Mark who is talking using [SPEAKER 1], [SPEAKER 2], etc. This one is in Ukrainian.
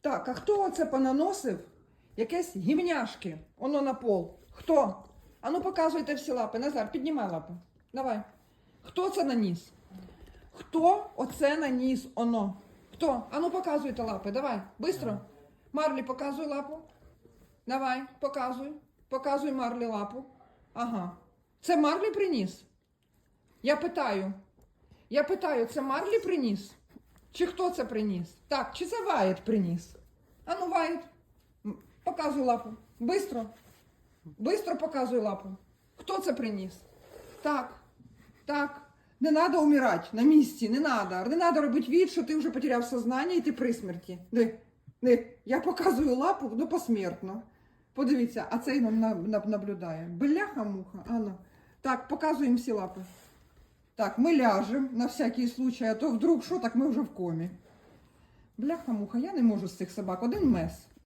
[SPEAKER 1] Так, а хто це понаносив? Якесь гімняшки. Воно на пол. Хто? Ану показуйте всі лапи. Назар, піднімай лапи. Давай. Хто це наніс? Хто оце наніс оно? Хто? Ану показуйте лапи. Давай. Бистро. Марлі, показуй лапу. Давай, показуй. Показуй Марлі лапу. Ага. Це Марлі приніс? Я питаю, це Марлі приніс? Чи хто це приніс? Так, чи це Вайт приніс? Ану, Вайт, показуй лапу. Бистро. Бистро показуй лапу. Хто це приніс? Так, так. Не треба умирати на місці, не треба. Не треба робити від, що ти вже потеряв сознання і ти при смерті. Я показую лапу, ну посмертно. Подивіться, а цей наблюдає. Бляха-муха. Ану. Так, показуємо всі лапи. Так, ми ляжемо на всякий случай, а то вдруг що, так ми вже в комі. Бляха-муха, я не можу з цих собак. Один мес.